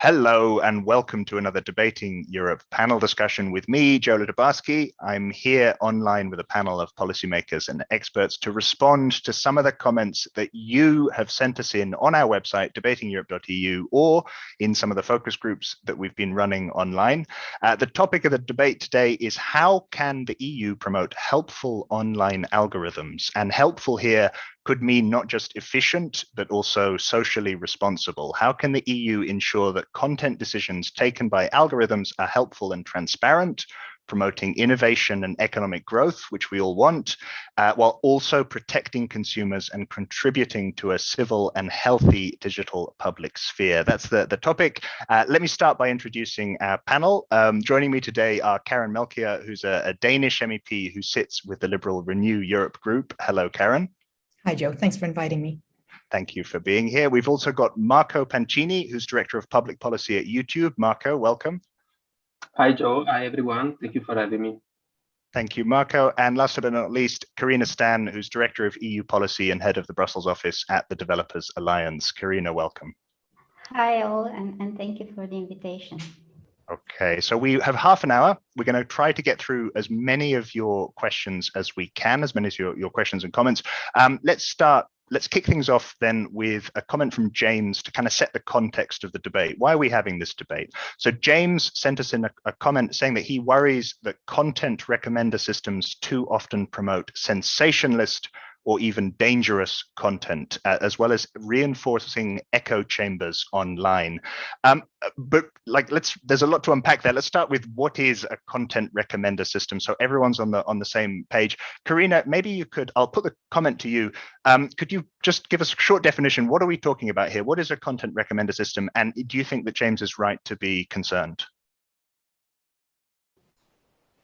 Hello and welcome to another Debating Europe panel discussion with me, Joe Ludobarski. I'm here online with a panel of policymakers and experts to respond to some of the comments that you have sent us in on our website, debatingeurope.eu, or in some of the focus groups that we've been running online. The topic of the debate today is how can the EU promote helpful online algorithms? And helpful here could mean not just efficient, but also socially responsible. How can the EU ensure that content decisions taken by algorithms are helpful and transparent, promoting innovation and economic growth, which we all want, while also protecting consumers and contributing to a civil and healthy digital public sphere? That's the topic. Let me start by introducing our panel. Joining me today are Karen Melchior, who's a Danish MEP who sits with the Liberal Renew Europe group. Hello, Karen. Hi, Joe. Thanks for inviting me. Thank you for being here. We've also got Marco Pancini, who's Director of Public Policy at YouTube. Marco, welcome. Hi, Joe. Hi, everyone. Thank you for having me. Thank you, Marco. And last but not least, Karina Stan, who's Director of EU Policy and Head of the Brussels office at the Developers Alliance. Karina, welcome. Hi, all, and thank you for the invitation. Okay, so we have half an hour. We're going to try to get through as many of your questions as we can, as many as your questions and comments. Let's kick things off then with a comment from James to kind of set the context of the debate. Why are we having this debate? So James sent us in a comment saying that he worries that content recommender systems too often promote sensationalist or even dangerous content, as well as reinforcing echo chambers online. But there's a lot to unpack there. Let's start with what is a content recommender system, so everyone's on the same page. Karina, maybe you could, I'll put the comment to you. Could you just give us a short definition? What are we talking about here? What is a content recommender system? And do you think that James is right to be concerned?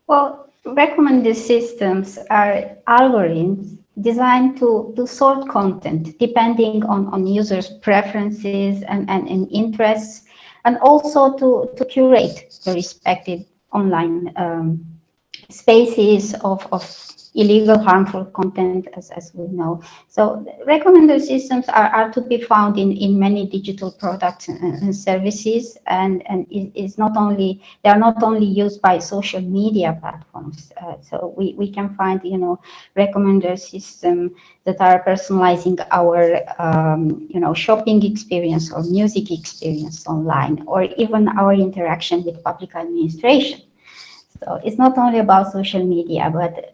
Well, recommender systems are algorithms designed to sort content depending on users' preferences and interests, and also to curate the respective online spaces of illegal, harmful content, as we know. So recommender systems are to be found in many digital products and services, and is not only, they are not only used by social media platforms. So we can find, recommender systems that are personalizing our, shopping experience or music experience online, or even our interaction with public administration. So it's not only about social media, but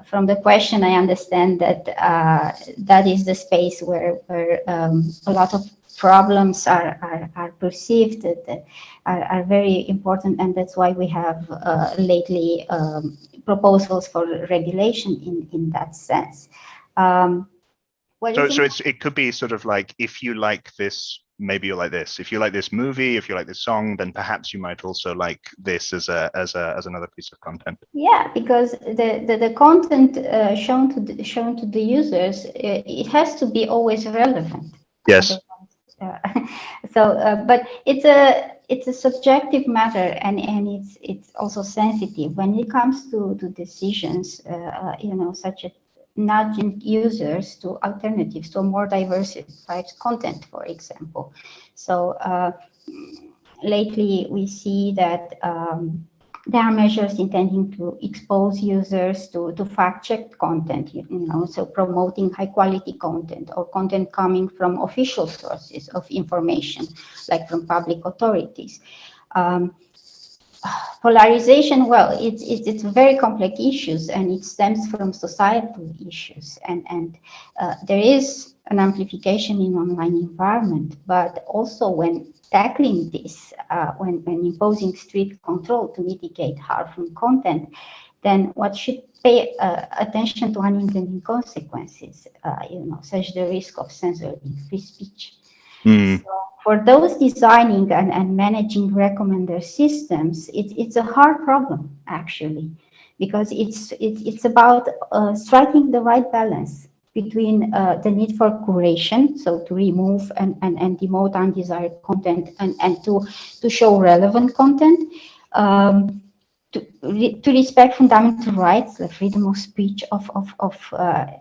from the question, I understand that that is the space where a lot of problems are perceived, that are very important, and that's why we have lately proposals for regulation in that sense. It could be sort of like, if you like this, maybe you like this. If you like this movie, if you like this song, then perhaps you might also like this as another piece of content. Yeah, because the content shown to the users, it has to be always relevant. Yes. But it's a subjective matter, and it's also sensitive when it comes to decisions, such as nudging users to alternatives, to more diversified content, for example. So lately we see that there are measures intending to expose users to fact-checked content, so promoting high-quality content or content coming from official sources of information, like from public authorities. Polarization, well, it's very complex issues, and it stems from societal issues, and there is an amplification in online environment, but also when tackling this, when imposing strict control to mitigate harmful content, then what should pay attention to unintended consequences, such the risk of censoring free speech. So for those designing and managing recommender systems, it's a hard problem, actually, because it's about striking the right balance between the need for curation, so to remove and demote undesired content, and to show relevant content, to respect fundamental rights, the freedom of speech, of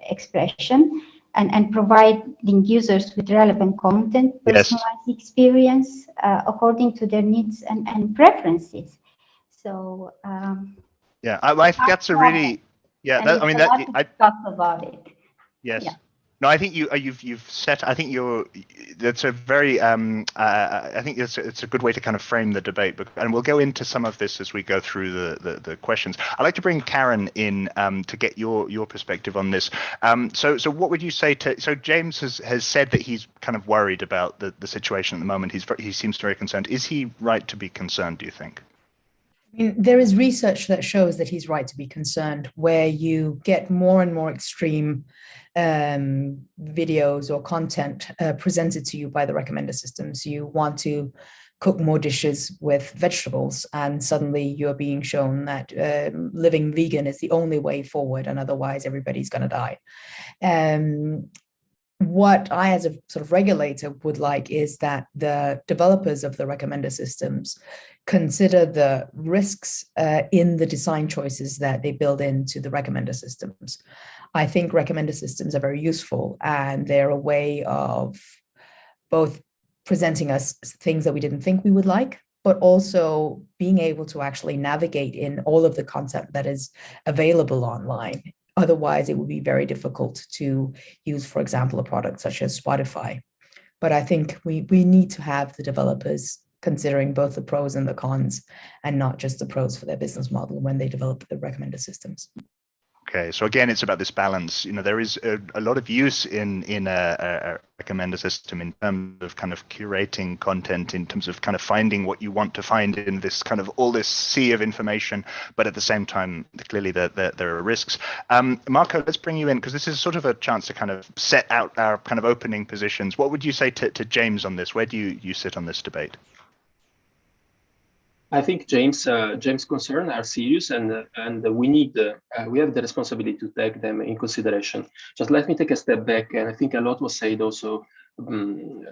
expression, and providing users with relevant content, personalized experience according to their needs and preferences. So yeah, I think that's a really, yeah, that, I mean, that I talk about it. Yes. Yeah. No, I think you've set. I think that's a very. I think it's a good way to kind of frame the debate. And we'll go into some of this as we go through the questions. I'd like to bring Karen in to get your perspective on this. So what would you say to? So James has said that he's kind of worried about the situation at the moment. He seems very concerned. Is he right to be concerned, do you think? I mean, there is research that shows that he's right to be concerned, where you get more and more extreme videos or content presented to you by the recommender systems. You want to cook more dishes with vegetables, and suddenly you're being shown that living vegan is the only way forward, and otherwise everybody's going to die. What I, as a sort of regulator, would like is that the developers of the recommender systems consider the risks in the design choices that they build into the recommender systems. I think recommender systems are very useful, and they're a way of both presenting us things that we didn't think we would like, but also being able to actually navigate in all of the content that is available online. Otherwise, it would be very difficult to use, for example, a product such as Spotify. But I think we need to have the developers considering both the pros and the cons, and not just the pros for their business model when they develop the recommender systems. Okay, so again, it's about this balance. You know, there is a lot of use in a recommender system in terms of kind of curating content, in terms of kind of finding what you want to find in this kind of all this sea of information. But at the same time, clearly there are risks. Marco, let's bring you in, because this is sort of a chance to kind of set out our kind of opening positions. What would you say to James on this? Where do you sit on this debate? I think James' concerns are serious, and we have the responsibility to take them in consideration. Just let me take a step back, and I think a lot was said also in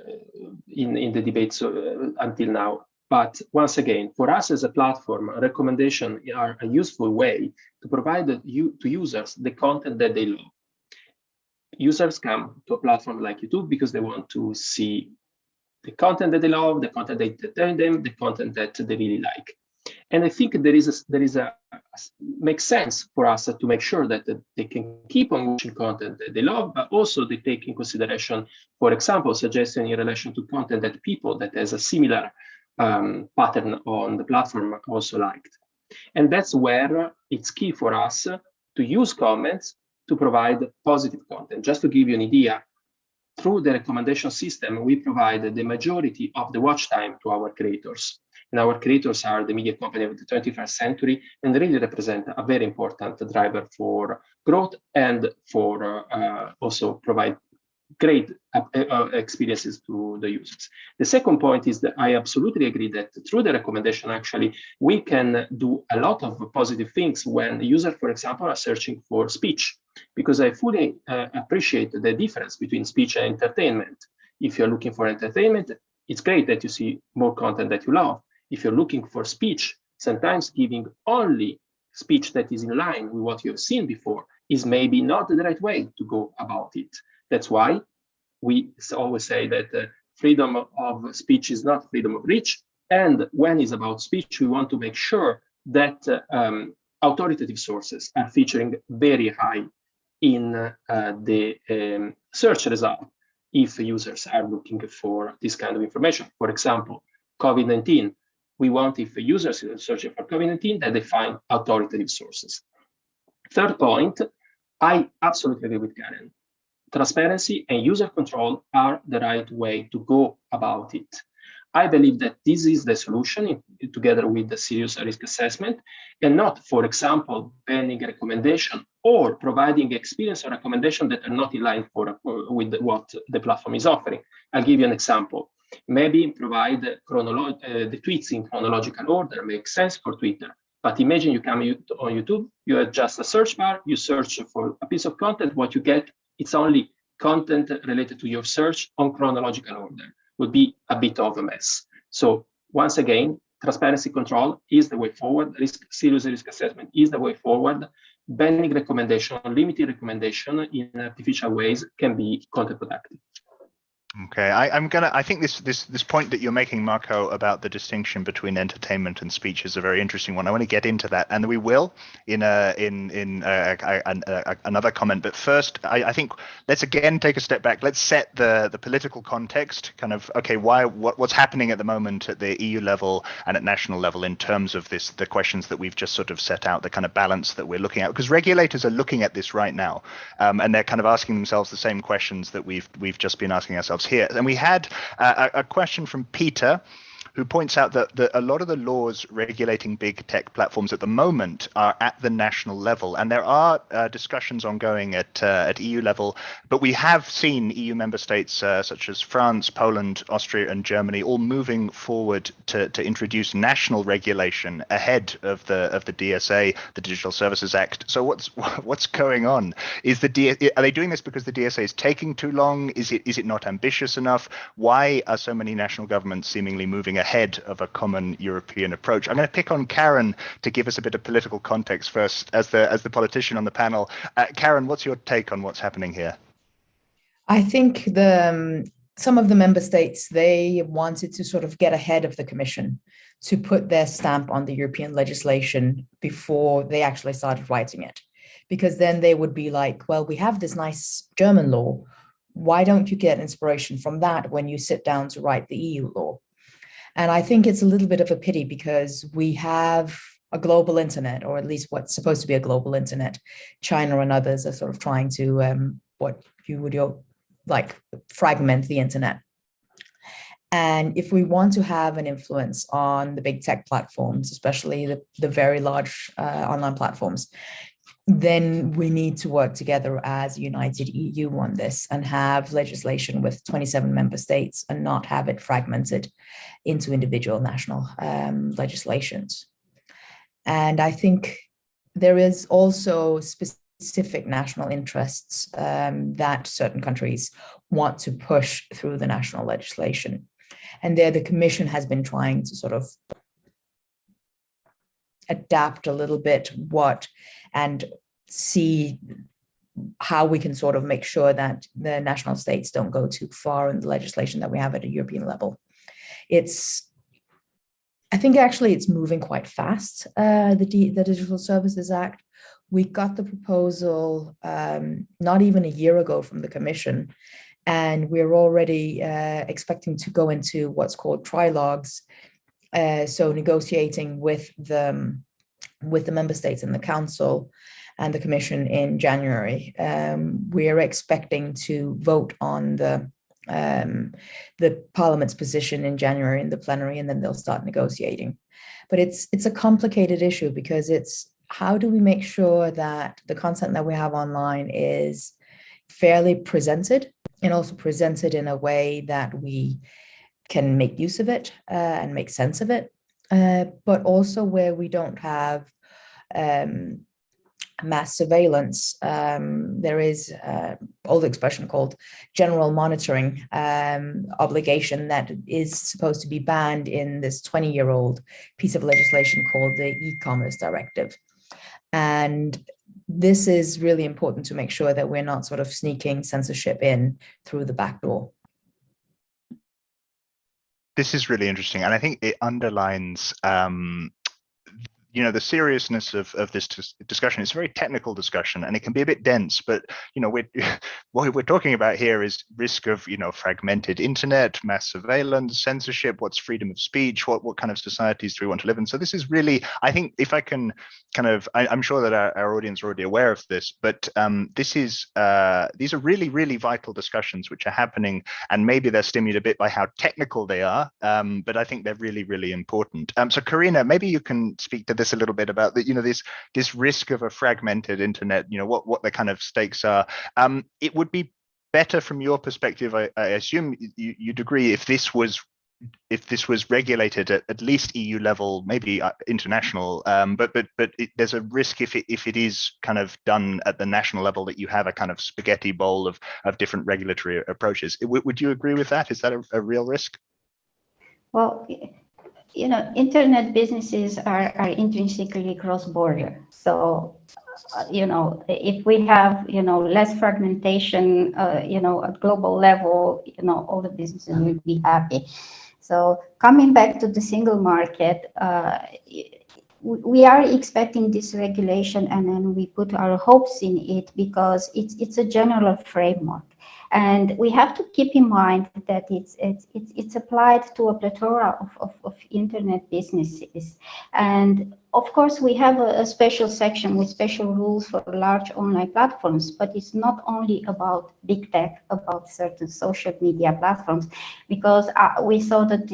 the debates until now. But once again, for us as a platform, recommendations are a useful way to provide to users the content that they love. Users come to a platform like YouTube because they want to see the content that they love, the content that entertain them, the content that they really like. And I think makes sense for us to make sure that they can keep on watching content that they love, but also they take in consideration, for example, suggestion in relation to content that people that has a similar pattern on the platform also liked. And that's where it's key for us to use comments to provide positive content. Just to give you an idea, through the recommendation system, we provide the majority of the watch time to our creators. And our creators are the media company of the 21st century and really represent a very important driver for growth and for also provide great experiences to the users. The second point is that I absolutely agree that through the recommendation, actually, we can do a lot of positive things when users, for example, are searching for speech, because I fully appreciate the difference between speech and entertainment. If you're looking for entertainment, it's great that you see more content that you love. If you're looking for speech, sometimes giving only speech that is in line with what you've seen before is maybe not the right way to go about it. That's why we always say that freedom of speech is not freedom of reach. And when it's about speech, we want to make sure that authoritative sources are featuring very high in the search result if users are looking for this kind of information. For example, COVID-19. We want, if users are searching for COVID-19, that they find authoritative sources. Third point, I absolutely agree with Karen. Transparency and user control are the right way to go about it. I believe that this is the solution together with the serious risk assessment, and not, for example, banning a recommendation or providing experience or recommendation that are not in line with what the platform is offering. I'll give you an example. Maybe provide the tweets in chronological order makes sense for Twitter. But imagine you come on YouTube, you have just a search bar, you search for a piece of content, what you get, it's only content related to your search on chronological order. Would be a bit of a mess. So once again, transparency control is the way forward. Serious risk assessment is the way forward. banning recommendation, limiting recommendation in artificial ways can be counterproductive. Okay, I think this point that you're making, Marco, about the distinction between entertainment and speech is a very interesting one. I want to get into that, and we will in another comment. But first, I think let's again take a step back. Let's set the political context. Kind of okay, what's happening at the moment at the EU level and at national level in terms of the questions that we've just sort of set out, the kind of balance that we're looking at, because regulators are looking at this right now, and they're kind of asking themselves the same questions that we've just been asking ourselves here. And we had a question from Peter, who points out that a lot of the laws regulating big tech platforms at the moment are at the national level, and there are discussions ongoing at EU level, but we have seen EU member states such as France, Poland, Austria, and Germany all moving forward to introduce national regulation ahead of the DSA, the Digital Services Act. So what's going on? Are they doing this because the DSA is taking too long? Is it not ambitious enough? Why are so many national governments seemingly moving ahead of a common European approach? I'm going to pick on Karen to give us a bit of political context first, as the politician on the panel. Karen, what's your take on what's happening here? I think some of the member states, they wanted to sort of get ahead of the Commission to put their stamp on the European legislation before they actually started writing it, because then they would be like, well, we have this nice German law. Why don't you get inspiration from that when you sit down to write the EU law? And I think it's a little bit of a pity, because we have a global internet, or at least what's supposed to be a global internet. China and others are sort of trying to fragment the internet. And if we want to have an influence on the big tech platforms, especially the very large online platforms, then we need to work together as a united EU on this and have legislation with 27 member states and not have it fragmented into individual national legislations. And I think there is also specific national interests that certain countries want to push through the national legislation. And there the Commission has been trying to sort of adapt a little bit and see how we can sort of make sure that the national states don't go too far in the legislation that we have at a European level. I think actually it's moving quite fast, the Digital Services Act. We got the proposal not even a year ago from the Commission, and we're already expecting to go into what's called trilogues, so negotiating with the member states and the Council and the Commission in January. We are expecting to vote on the Parliament's position in January in the plenary, and then they'll start negotiating. But it's a complicated issue, because it's how do we make sure that the content that we have online is fairly presented, and also presented in a way that we can make use of it and make sense of it, but also where we don't have mass surveillance. There is an old expression called general monitoring obligation that is supposed to be banned in this 20-year-old piece of legislation called the e-commerce directive. And this is really important to make sure that we're not sort of sneaking censorship in through the back door. This is really interesting, and I think it underlines the seriousness of this discussion. It's a very technical discussion, and it can be a bit dense, but what we're talking about here is risk of fragmented internet, mass surveillance, censorship, what's freedom of speech, what kind of societies do we want to live in. So this is really, I think, if I can kind of, I'm sure that our audience are already aware of this, but these are really, really vital discussions which are happening, and maybe they're stimulated a bit by how technical they are, but I think they're really, really important. So Karina, maybe you can speak to this a little bit about this risk of a fragmented internet, what the kind of stakes are. It would be better from your perspective, I assume you'd agree, if this was regulated at least EU level, maybe international, but there's a risk if it is kind of done at the national level, that you have a kind of spaghetti bowl of different regulatory approaches. Would you agree with that? Is that a real risk? Well, internet businesses are intrinsically cross-border. So if we have, less fragmentation, at global level, all the businesses will be happy. So coming back to the single market, we are expecting this regulation, and then we put our hopes in it because it's a general framework. And we have to keep in mind that it's applied to a plethora of internet businesses. And of course, we have a special section with special rules for large online platforms, but it's not only about big tech, about certain social media platforms, because we saw that,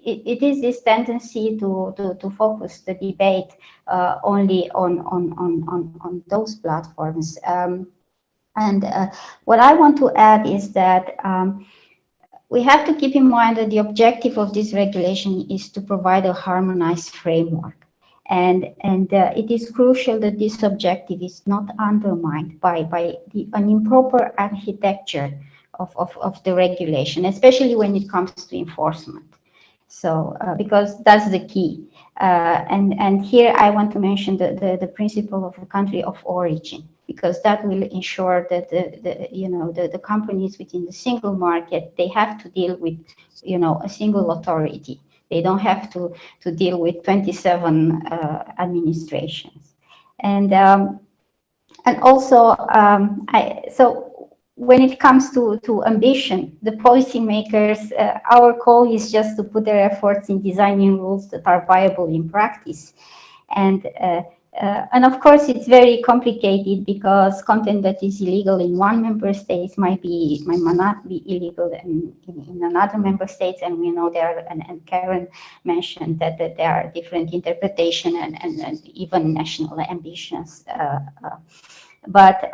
it is this tendency to focus the debate only on those platforms. And what I want to add is that we have to keep in mind that the objective of this regulation is to provide a harmonized framework. And it is crucial that this objective is not undermined by an improper architecture of the regulation, especially when it comes to enforcement. So, because that's the key. And here I want to mention the principle of the country of origin, because that will ensure that the companies within the single market, they have to deal with, a single authority. They don't have to deal with 27 administrations. And also, so when it comes to ambition, the policymakers, our call is just to put their efforts in designing rules that are viable in practice. And of course, it's very complicated because content that is illegal in one member state might not be illegal in another member states. And we know there, and Karen mentioned that there are different interpretation and even national ambitions. But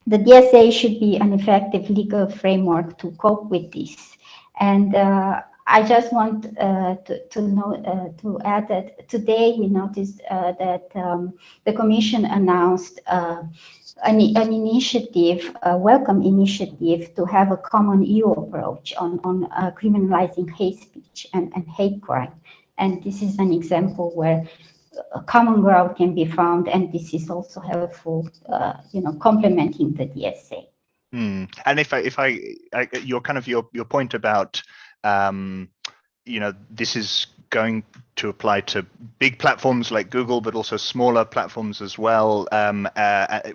the DSA should be an effective legal framework to cope with this. And I just want to add that today we noticed that the Commission announced an initiative, a welcome initiative, to have a common EU approach on criminalizing hate speech and hate crime. And this is an example where a common ground can be found, and this is also helpful, complementing the DSA. And if your point about this is going to apply to big platforms like Google, but also smaller platforms as well,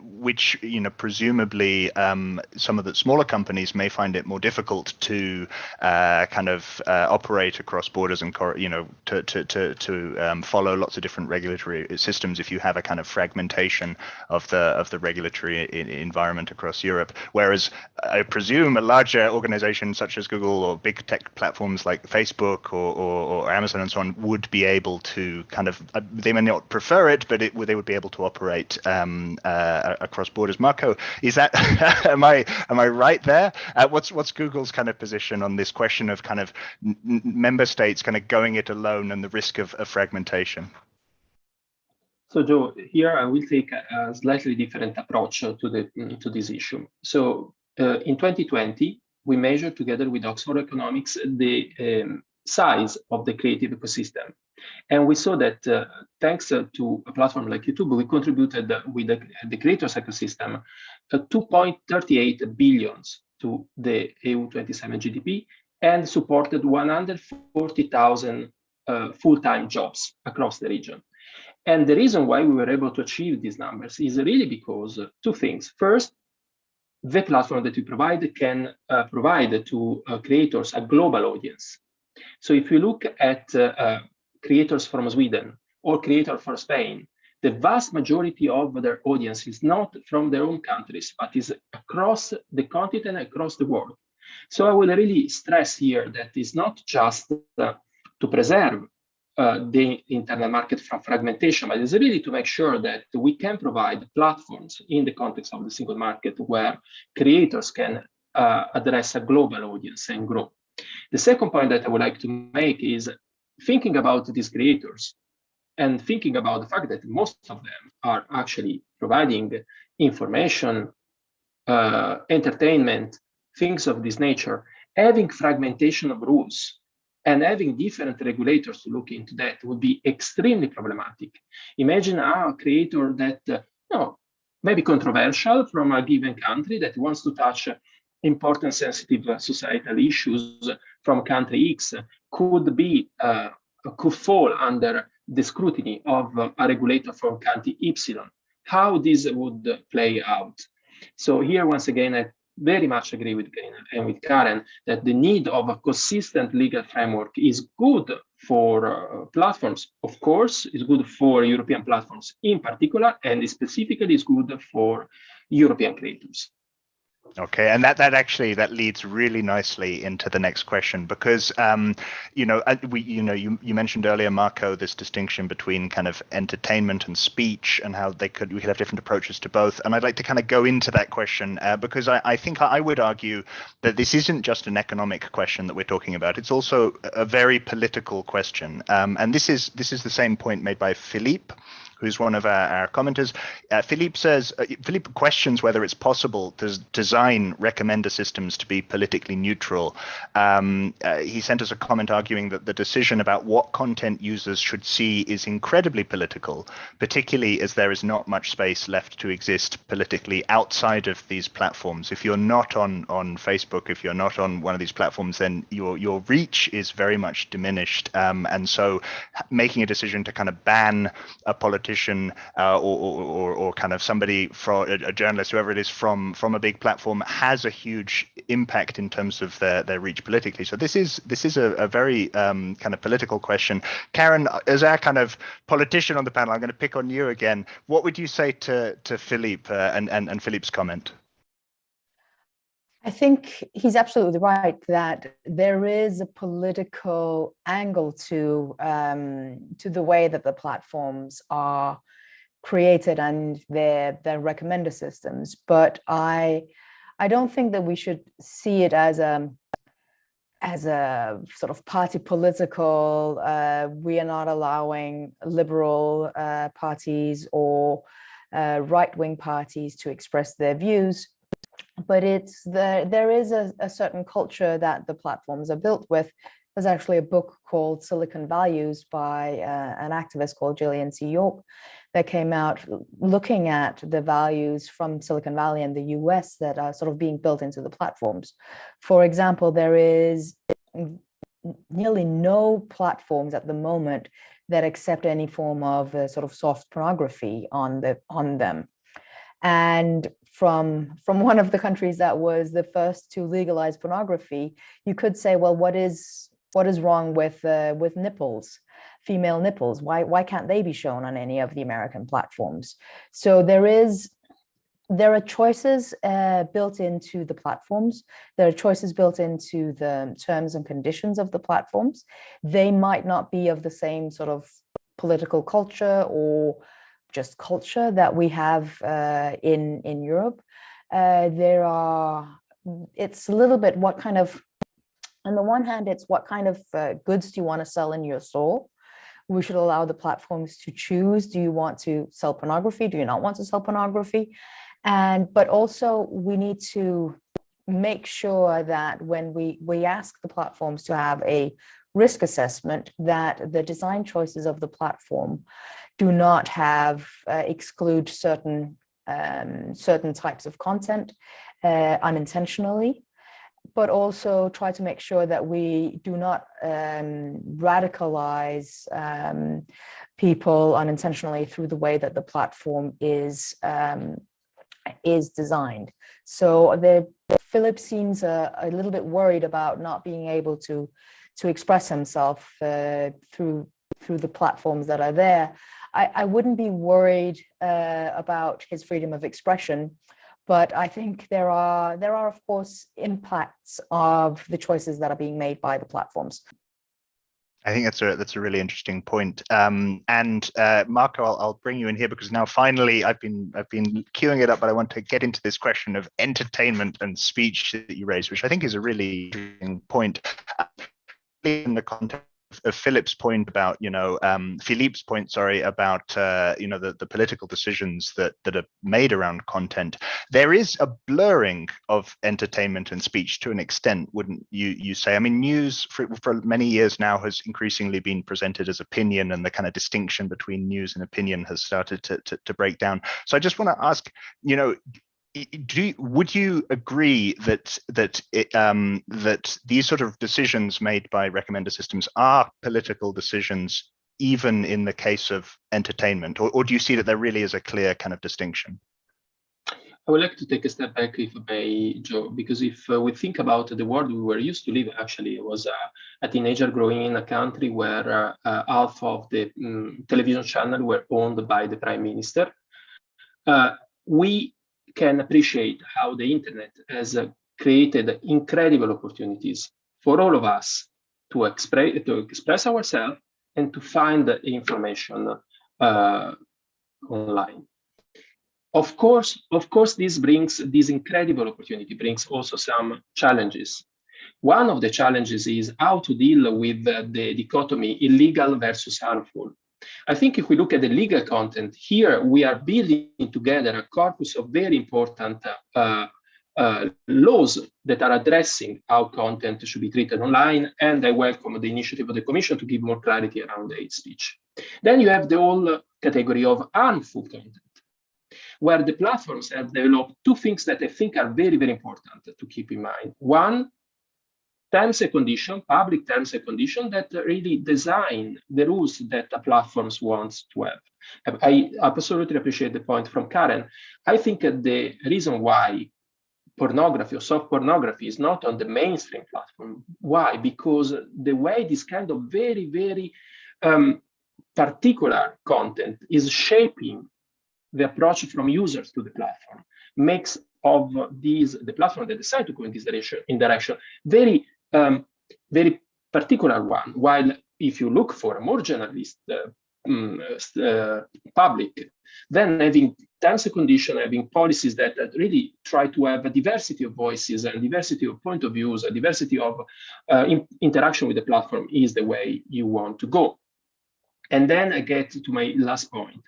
which presumably some of the smaller companies may find it more difficult to operate across borders and to follow lots of different regulatory systems if you have a kind of fragmentation of the regulatory environment across Europe. Whereas I presume a larger organization such as Google or big tech platforms like Facebook or Amazon and so on would be able to they may not prefer it, but they would be able to operate across borders. Marco, is that am I right there? What's Google's kind of position on this question of kind of member states kind of going it alone and the risk of fragmentation? So Joe, here I will take a slightly different approach to this issue. So in 2020, we measured together with Oxford Economics the size of the creative ecosystem. And we saw that thanks to a platform like YouTube, we contributed with the creators ecosystem 2.38 billion to the EU 27 GDP and supported 140,000 full-time jobs across the region. And the reason why we were able to achieve these numbers is really because two things. First, the platform that we provide can provide to creators a global audience. So if you look at creators from Sweden or creators from Spain, the vast majority of their audience is not from their own countries, but is across the continent, across the world. So I will really stress here that it's not just to preserve the internal market from fragmentation, but it's really to make sure that we can provide platforms in the context of the single market where creators can address a global audience and grow. The second point that I would like to make is thinking about these creators and thinking about the fact that most of them are actually providing information, entertainment, things of this nature. Having fragmentation of rules and having different regulators to look into that would be extremely problematic. Imagine a creator that maybe controversial from a given country that wants to touch important sensitive societal issues from country X could fall under the scrutiny of a regulator from country Y. How this would play out? So here, once again, I very much agree with Karina and with Karen that the need of a consistent legal framework is good for platforms, of course, is good for European platforms in particular, and specifically is good for European creators. Okay, and that leads really nicely into the next question, because you mentioned earlier, Marco, this distinction between kind of entertainment and speech, and how we could have different approaches to both. And I'd like to kind of go into that question because I think I would argue that this isn't just an economic question that we're talking about; it's also a very political question. And this is the same point made by Philippe, who's one of our commenters. Philippe questions whether it's possible to design recommender systems to be politically neutral. He sent us a comment arguing that the decision about what content users should see is incredibly political, particularly as there is not much space left to exist politically outside of these platforms. If you're not on Facebook, if you're not on one of these platforms, then your reach is very much diminished. And so making a decision to kind of ban a politician or kind of somebody, from a journalist, whoever it is, from a big platform, has a huge impact in terms of their reach politically. So this is a very kind of political question. Karen, as our kind of politician on the panel, I'm going to pick on you again. What would you say to Philippe and Philippe's comment? I think he's absolutely right that there is a political angle to the way that the platforms are created and their recommender systems, but I don't think that we should see it as a sort of party political. We are not allowing liberal parties or right-wing parties to express their views. But there is a certain culture that the platforms are built with. There's actually a book called Silicon Values by an activist called Gillian C. York that came out looking at the values from Silicon Valley and the US that are sort of being built into the platforms. For example, there is nearly no platforms at the moment that accept any form of sort of soft pornography on them. And from one of the countries that was the first to legalize pornography, you could say, well, what is wrong with nipples, female nipples? Why can't they be shown on any of the American platforms? So there are choices built into the platforms. There are choices built into the terms and conditions of the platforms. They might not be of the same sort of political culture or just culture that we have in Europe. It's a little bit what kind of, on the one hand, it's what kind of goods do you want to sell in your store? We should allow the platforms to choose. Do you want to sell pornography? Do you not want to sell pornography? But also we need to make sure that when we ask the platforms to have a risk assessment, that the design choices of the platform do not exclude certain types of content unintentionally, but also try to make sure that we do not radicalize people unintentionally through the way that the platform is designed. So Philip seems a little bit worried about not being able to express himself through the platforms that are there. I wouldn't be worried about his freedom of expression, but I think there are of course impacts of the choices that are being made by the platforms. I think that's a really interesting point. And Marco, I'll bring you in here, because now finally I've been queuing it up, but I want to get into this question of entertainment and speech that you raised, which I think is a really interesting point in the context Philip's point about, Philippe's point, sorry, about the political decisions that are made around content, there is a blurring of entertainment and speech to an extent, wouldn't you say? I mean, news for many years now has increasingly been presented as opinion, and the kind of distinction between news and opinion has started to break down. So I just want to ask, would you agree that these sort of decisions made by recommender systems are political decisions, even in the case of entertainment, or do you see that there really is a clear kind of distinction? I would like to take a step back, if I may, Joe, because if we think about the world we were used to live, actually, it was a teenager growing in a country where half of the television channels were owned by the prime minister. We can appreciate how the internet has created incredible opportunities for all of us to express ourselves and to find information online. Of course, this incredible opportunity brings also some challenges. One of the challenges is how to deal with the dichotomy illegal versus harmful. I think if we look at the legal content here, we are building together a corpus of very important laws that are addressing how content should be treated online, and I welcome the initiative of the Commission to give more clarity around hate speech. Then you have the whole category of harmful content, where the platforms have developed two things that I think are very, very important to keep in mind. One, terms and conditions, public terms and conditions that really design the rules that the platforms want to have. I absolutely appreciate the point from Karen. I think the reason why pornography or soft pornography is not on the mainstream platform. Why? Because the way this kind of very, very particular content is shaping the approach from users to the platform makes of the platform that decide to go in this direction very, very particular one. While if you look for a more generalist public, then having terms and conditions, having policies that really try to have a diversity of voices and diversity of point of views, a diversity of interaction with the platform is the way you want to go. And then I get to my last point.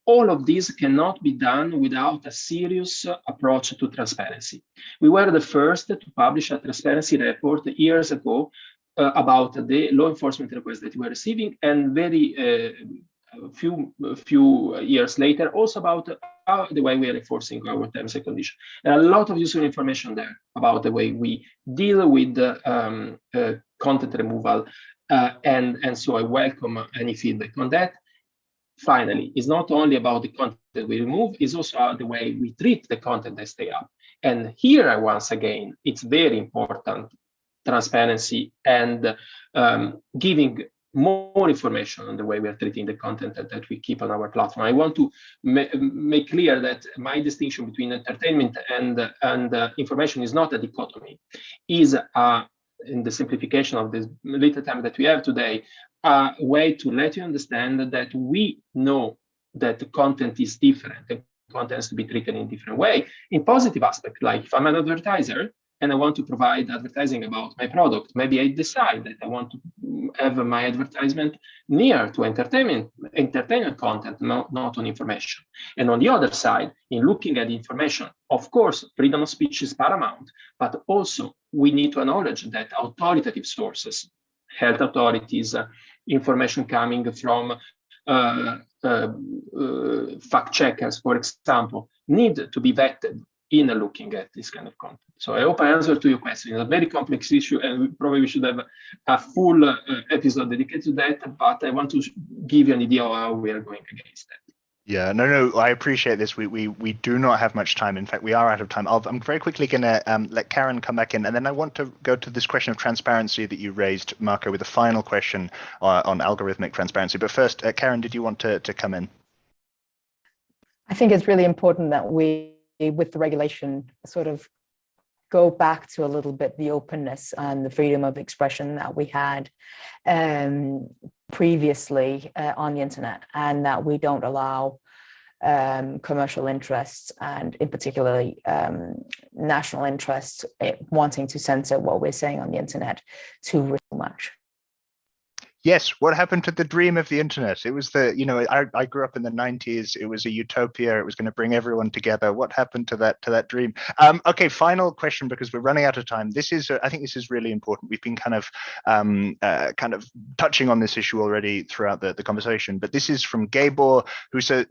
All of this cannot be done without a serious approach to transparency. We were the first to publish a transparency report years ago about the law enforcement requests that we were receiving, and very few years later also about the way we are enforcing our terms and conditions. And a lot of useful information there about the way we deal with content removal, and so I welcome any feedback on that. Finally, it's not only about the content that we remove, it's also the way we treat the content that stay up. And here, once again, it's very important, transparency and giving more information on the way we are treating the content that we keep on our platform. I want to make clear that my distinction between entertainment and information is not a dichotomy, is in the simplification of this little time that we have today, a way to let you understand that we know that the content is different. The content has to be treated in a different way. In positive aspect, like if I'm an advertiser and I want to provide advertising about my product, maybe I decide that I want to have my advertisement near to entertainment content, not on information. And on the other side, in looking at information, of course, freedom of speech is paramount, but also we need to acknowledge that authoritative sources, health authorities, information coming from fact checkers, for example, need to be vetted in looking at this kind of content. So I hope I answered to your question. It's a very complex issue, and we probably should have a full episode dedicated to that, but I want to give you an idea of how we are going against that. Yeah, no, I appreciate this. We do not have much time. In fact, we are out of time. I'm very quickly going to let Karen come back in, and then I want to go to this question of transparency that you raised, Marco, with a final question on algorithmic transparency. But first, Karen, did you want to come in? I think it's really important that we, with the regulation, sort of go back to a little bit the openness and the freedom of expression that we had previously on the internet, and that we don't allow commercial interests, and in particularly national interests, wanting to censor what we're saying on the internet too much. Yes, what happened to the dream of the internet? It was I grew up in the 90s. It was a utopia. It was going to bring everyone together. What happened to that dream? Okay, final question, because we're running out of time. I think this is really important. We've been kind of touching on this issue already throughout the conversation, but this is from Gabor, who says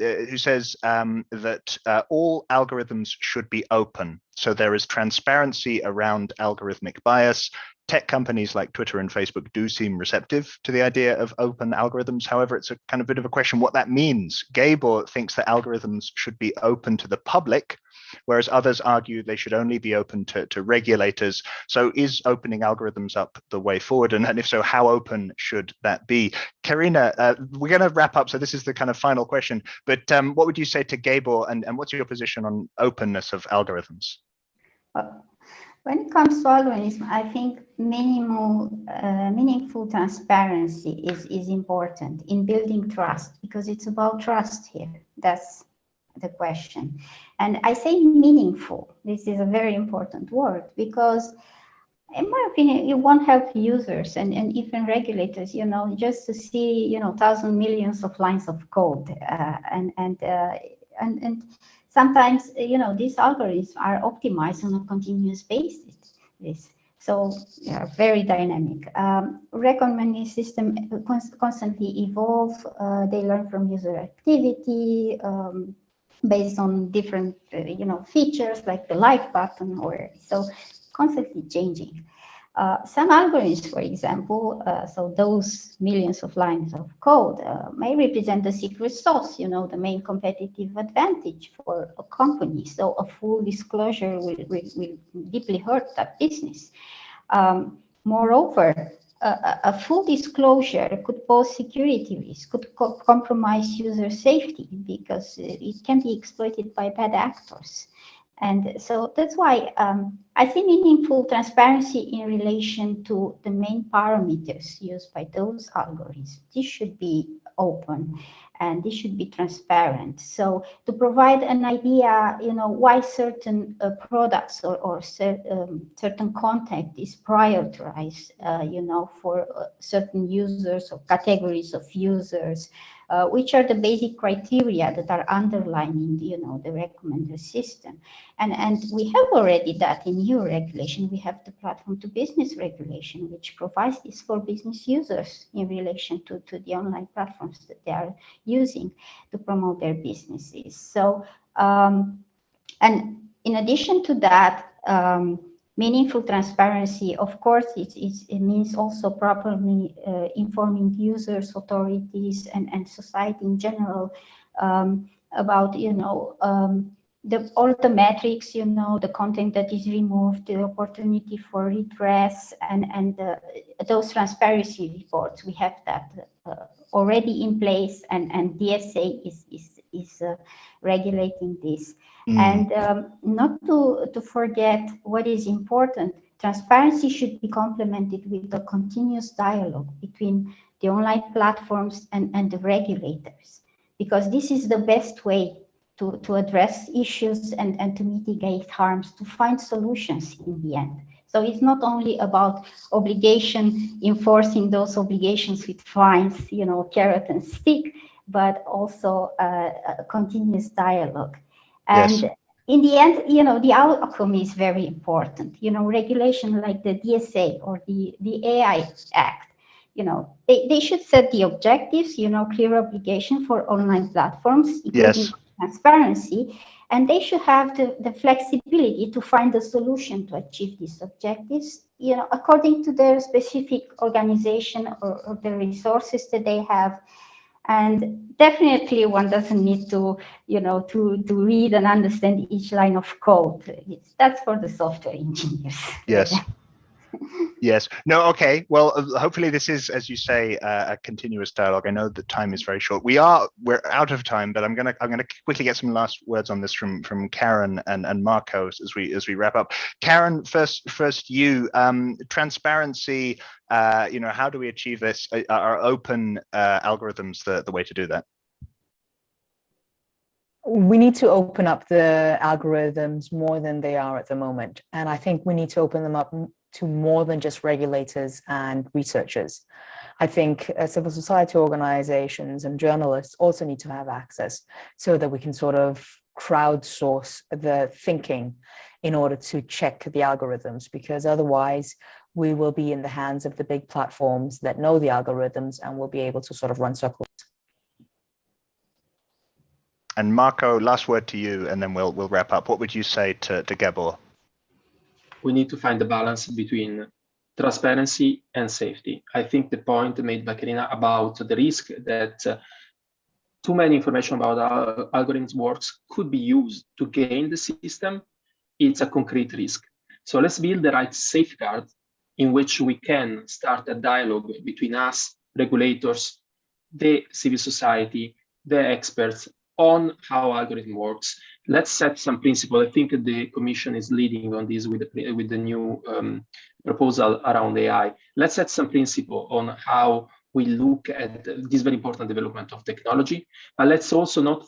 that all algorithms should be open. So there is transparency around algorithmic bias. Tech companies like Twitter and Facebook do seem receptive to the idea of open algorithms. However, it's a kind of bit of a question what that means. Gabor thinks that algorithms should be open to the public, whereas others argue they should only be open to regulators. So is opening algorithms up the way forward? And if so, how open should that be? Karina, we're going to wrap up. So this is the kind of final question. But what would you say to Gabor, and what's your position on openness of algorithms? When it comes to algorithms, I think meaningful transparency is important in building trust, because it's about trust here. That's the question. And I say meaningful. This is a very important word, because in my opinion, it won't help users and even regulators, just to see, thousands, millions of lines of code. And sometimes, these algorithms are optimized on a continuous basis. So they are very dynamic. Recommending system constantly evolve. They learn from user activity based on different, features like the like button, or so constantly changing. Some algorithms, for example, so those millions of lines of code may represent the secret sauce, the main competitive advantage for a company. So a full disclosure will deeply hurt that business. Moreover, a full disclosure could pose security risks, could compromise user safety, because it can be exploited by bad actors. And so that's why I see meaningful transparency in relation to the main parameters used by those algorithms. This should be open and this should be transparent. So to provide an idea, why certain products or certain content is prioritized, for certain users or categories of users, which are the basic criteria that are underlining, the recommender system. And we have already that in EU regulation. We have the platform to business regulation, which provides this for business users in relation to the online platforms that they are using to promote their businesses. So, and in addition to that, meaningful transparency, of course, it means also properly informing users, authorities, and society in general about, all the metrics, the content that is removed, the opportunity for redress, and those transparency reports. We have that already in place, and DSA is regulating this. And not to forget what is important, transparency should be complemented with a continuous dialogue between the online platforms and the regulators, because this is the best way to address issues and to mitigate harms, to find solutions in the end. So it's not only about obligation, enforcing those obligations with fines, carrot and stick, but also a continuous dialogue. And yes, in the end, the outcome is very important. Regulation like the DSA or the AI Act, they should set the objectives, clear obligation for online platforms, including yes, transparency, and they should have the flexibility to find a solution to achieve these objectives, according to their specific organization or the resources that they have. And definitely one doesn't need to, to read and understand each line of code. That's for the software engineers. Yes. Yes. No. Okay. Well, hopefully this is, as you say, a continuous dialogue. I know the time is very short. We're out of time, but I'm gonna quickly get some last words on this from Karen and Marco as we wrap up. Karen, first you. Transparency. How do we achieve this? Are open algorithms the way to do that? We need to open up the algorithms more than they are at the moment, and I think we need to open them up to more than just regulators and researchers. I think civil society organizations and journalists also need to have access so that we can sort of crowdsource the thinking in order to check the algorithms, because otherwise we will be in the hands of the big platforms that know the algorithms and will be able to sort of run circles. And Marco, last word to you, and then we'll wrap up. What would you say to Gabor? We need to find the balance between transparency and safety. I think the point made by Karina about the risk that too many information about how algorithms works could be used to gain the system, it's a concrete risk. So let's build the right safeguard in which we can start a dialogue between us, regulators, the civil society, the experts on how algorithm works. Let's set some principle. I think the Commission is leading on this with the new proposal around AI. Let's set some principle on how we look at this very important development of technology, but let's also not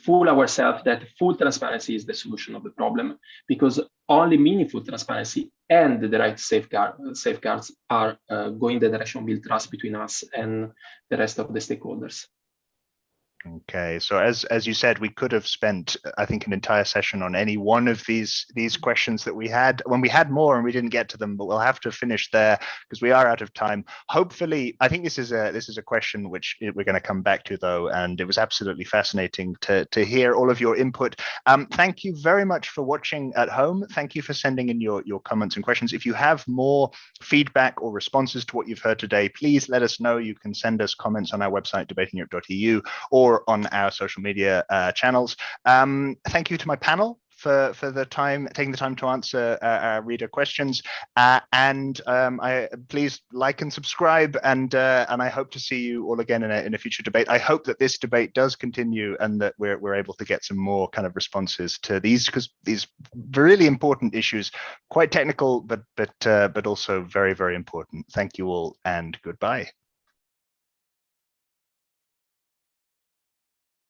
fool ourselves that full transparency is the solution of the problem, because only meaningful transparency and the right safeguards are going the direction of build trust between us and the rest of the stakeholders. Okay, so as you said, we could have spent, I think, an entire session on any one of these questions that we had. When we had more and we didn't get to them, but we'll have to finish there because we are out of time. Hopefully, I think this is a question which we're going to come back to, though, and it was absolutely fascinating to hear all of your input. Thank you very much for watching at home. Thank you for sending in your comments and questions. If you have more feedback or responses to what you've heard today, please let us know. You can send us comments on our website, debatingeurope.eu, or on our social media channels. Thank you to my panel for taking the time to answer our reader questions, and please like and subscribe, and I hope to see you all again in a future debate. I hope that this debate does continue and that we're able to get some more kind of responses to these, because these really important issues, quite technical, but also very, very important. Thank you all, and goodbye.